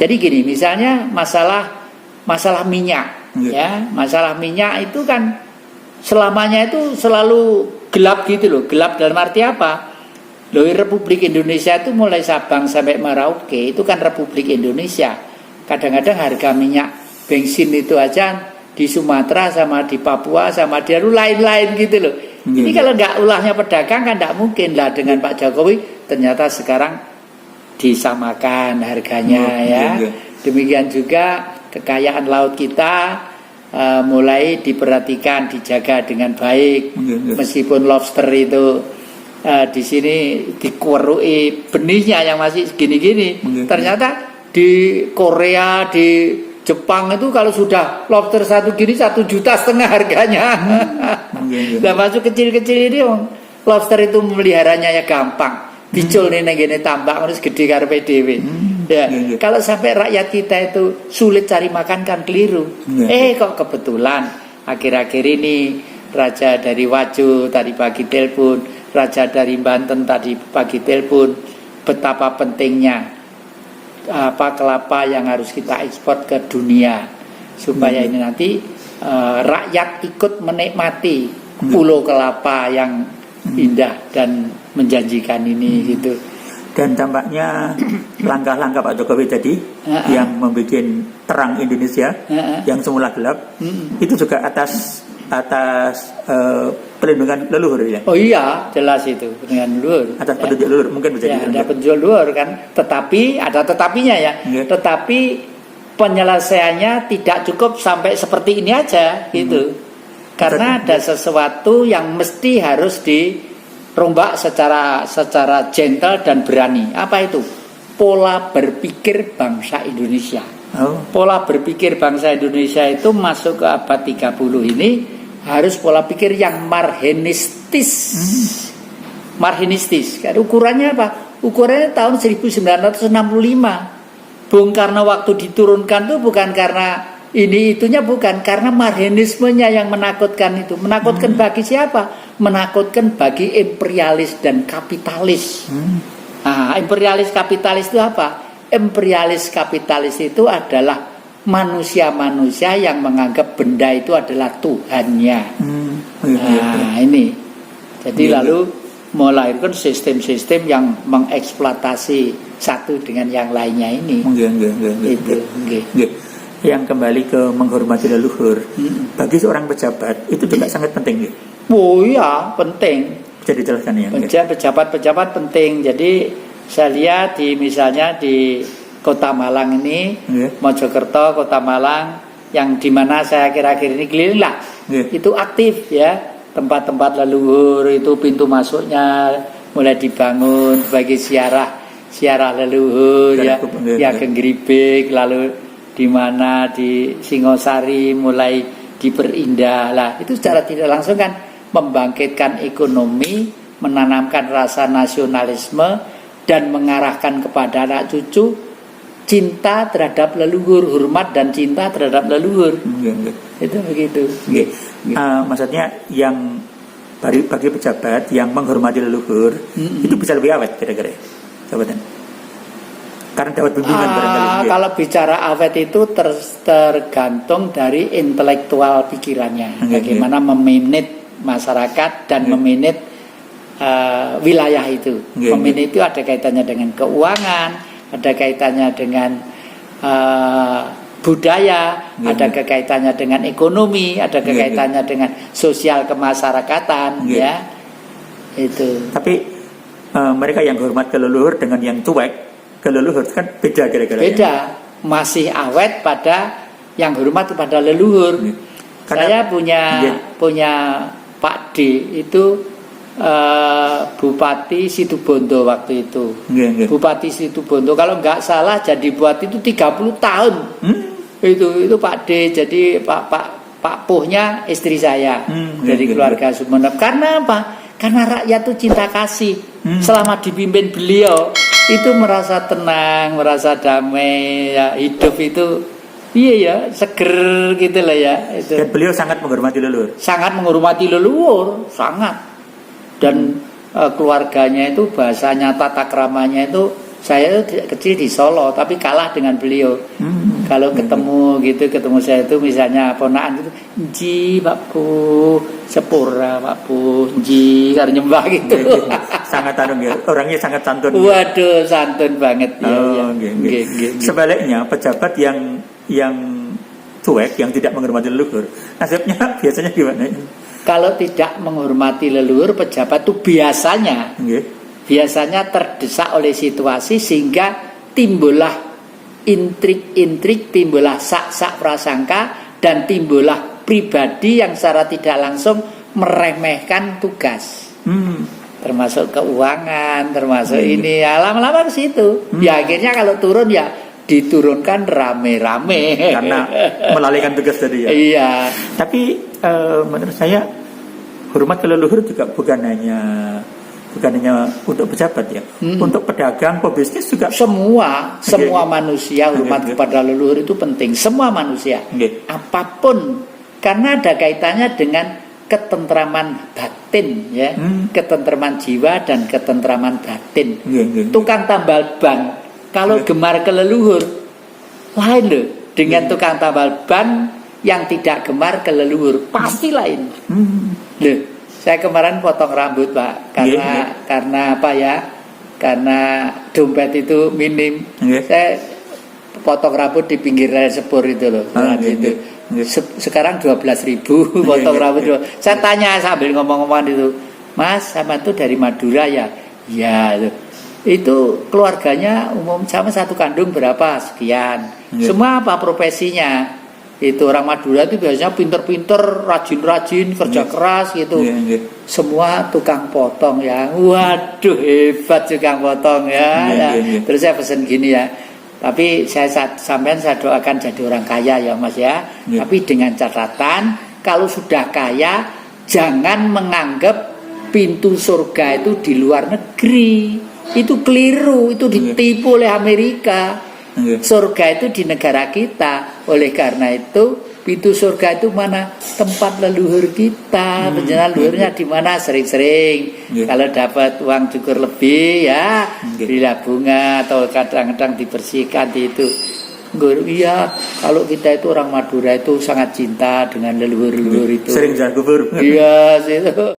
Jadi gini, misalnya masalah minyak, ya, masalah minyak itu kan selamanya itu selalu gelap gitu loh. Gelap dalam arti apa? Loh, Republik Indonesia itu mulai Sabang sampai Merauke itu kan Republik Indonesia. Kadang-kadang harga minyak bensin itu aja di Sumatera sama di Papua sama di lain-lain gitu loh. Ini kalau nggak ulahnya pedagang kan nggak mungkin lah dengan Pak Jokowi. Ternyata sekarang disamakan harganya ya. Demikian juga kekayaan laut kita mulai diperhatikan, dijaga dengan baik. Meskipun lobster itu di sini dikuerui benihnya yang masih segini-gini, ternyata di Korea, di Jepang itu kalau sudah lobster satu gini 1,5 juta harganya. Nah masuk kecil-kecil ini lobster itu memeliharanya ya gampang. Dicul nih gini tambak harus gede karpe dewe. Ya, kalau sampai rakyat kita itu sulit cari makan kan keliru. Kok kebetulan akhir-akhir ini raja dari Wajo tadi pagi telepon, raja dari Banten tadi pagi telepon, betapa pentingnya kelapa yang harus kita ekspor ke dunia supaya ini nanti rakyat ikut menikmati pulau kelapa yang indah dan menjanjikan ini gitu. Dan tampaknya langkah-langkah Pak Jokowi tadi yang membuat terang Indonesia yang semula gelap itu juga atas perlindungan leluhur ya. Oh iya, jelas itu perlindungan leluhur. Atas petunjuk leluhur mungkin bisa ya, ada petunjuk leluhur kan. Tetapi ada tetapinya ya. Tetapi penyelesaiannya tidak cukup sampai seperti ini aja gitu. Karena ada sesuatu yang mesti harus dirombak secara gentle dan berani. Apa itu? Pola berpikir bangsa Indonesia. Pola berpikir bangsa Indonesia itu masuk ke abad 30 ini harus pola pikir yang marhenistis. Marhenistis. Ukurannya apa? Ukurannya tahun 1965. Bung Karno waktu diturunkan itu bukan karena itunya bukan, karena marhenismenya yang menakutkan itu. Menakutkan bagi siapa? Menakutkan bagi imperialis dan kapitalis. Imperialis kapitalis itu apa? Imperialis kapitalis itu adalah manusia-manusia yang menganggap benda itu adalah Tuhannya. Ini. Jadi lalu melahirkan sistem-sistem yang mengeksploitasi satu dengan yang lainnya ini. Itu. Yang kembali ke menghormati leluhur bagi seorang pejabat itu juga sangat penting ya. Oh iya, penting. Bisa dijelaskan ya. Pejabat-pejabat penting. Jadi saya lihat misalnya di Kota Malang ini, Mojokerto, Kota Malang, yang dimana saya akhir-akhir ini keliling lah, itu aktif ya. Tempat-tempat leluhur itu pintu masuknya mulai dibangun sebagai siarah leluhur ya Genggribik, lalu di mana di Singosari mulai diperindah lah. Itu secara tidak langsung kan membangkitkan ekonomi, menanamkan rasa nasionalisme dan mengarahkan kepada anak cucu cinta terhadap leluhur, hormat dan cinta terhadap leluhur. Itu begitu. Maksudnya yang bagi pejabat yang menghormati leluhur itu bisa lebih awet kira-kira jabatan. Karena dapat bimbingan barangkali. Kalau bicara awet itu tergantung dari intelektual pikirannya. Bagaimana memanage masyarakat dan memanage wilayah itu. Memanage itu ada kaitannya dengan keuangan, ada kaitannya dengan budaya, ada kaitannya dengan ekonomi, ada kaitannya dengan sosial kemasyarakatan, ya. Itu. Tapi mereka yang hormat ke leluhur dengan yang cuek ke leluhur kan beda kira-kira. Beda, masih awet pada yang hormat kepada leluhur. Saya punya Pak D itu Bupati Situbondo waktu itu. Bupati Situbondo kalau nggak salah jadi bupati itu 30 tahun. Itu Pak D, jadi Pak Puhnya istri saya dari keluarga Sumeneb. Karena apa? Karena rakyat itu cinta kasih. Selama dipimpin beliau itu merasa tenang, merasa damai, ya, hidup itu seger gitu lah ya. Itu. Dan beliau sangat menghormati leluhur. Sangat menghormati leluhur, sangat. Dan keluarganya itu bahasanya tata keramanya itu Saya itu kecil di Solo, tapi kalah dengan beliau. Kalau ketemu gitu, ketemu saya itu misalnya ponakan itu, "Ji, Pakku, sepura Pakku, Ji," harus nyembah gitu. Sangat ya, orangnya sangat santun. Waduh, santun banget ya. Sebaliknya pejabat yang cuek, yang tidak menghormati leluhur, nasibnya biasanya gimana? Kalau tidak menghormati leluhur, pejabat itu biasanya terdesak oleh situasi sehingga timbullah intrik-intrik, timbullah sak-sak prasangka, dan timbullah pribadi yang secara tidak langsung meremehkan tugas. Termasuk keuangan, termasuk ini, lama-lama ke situ. Ya akhirnya kalau turun ya diturunkan rame-rame karena melalaikan tugas tadi ya. Iya. Tapi menurut saya hormat ke leluhur juga bukan hanya untuk pejabat ya, untuk pedagang, pebisnis juga. Semua manusia hormat kepada leluhur itu penting. Semua manusia, apapun, karena ada kaitannya dengan ketentraman batin, ya, ketentraman jiwa dan ketentraman batin. Tukang tambal ban, kalau gemar ke leluhur, lain loh dengan tukang tambal ban yang tidak gemar ke leluhur, pasti lain. Loh. Saya kemarin potong rambut, Pak, karena apa ya? Karena dompet itu minim. Saya potong rambut di pinggir rel sepur itu loh. Sekarang 12.000 potong rambut. Saya tanya sambil ngomong-ngomong itu, "Mas, sama itu dari Madura ya?" "Ya." Itu keluarganya umum sama satu kandung berapa? Sekian. Semua apa profesinya? Itu orang Madura itu biasanya pinter-pinter, rajin-rajin, kerja keras gitu. Semua tukang potong ya. Waduh, hebat tukang potong ya. Terus saya pesan gini ya, tapi sampean saya doakan jadi orang kaya ya Mas ya. Tapi dengan catatan, kalau sudah kaya jangan menganggap pintu surga itu di luar negeri. Itu keliru, itu ditipu oleh Amerika. Surga itu di negara kita. Oleh karena itu pintu surga itu mana? Tempat leluhur kita. Penjelasan leluhurnya di mana? Sering-sering kalau dapat uang cukur lebih ya belilah bunga, atau kadang-kadang dibersihkan itu. Iya, kalau kita itu orang Madura itu sangat cinta dengan leluhur-leluhur itu. Sering jalan kubur. Iya, itu.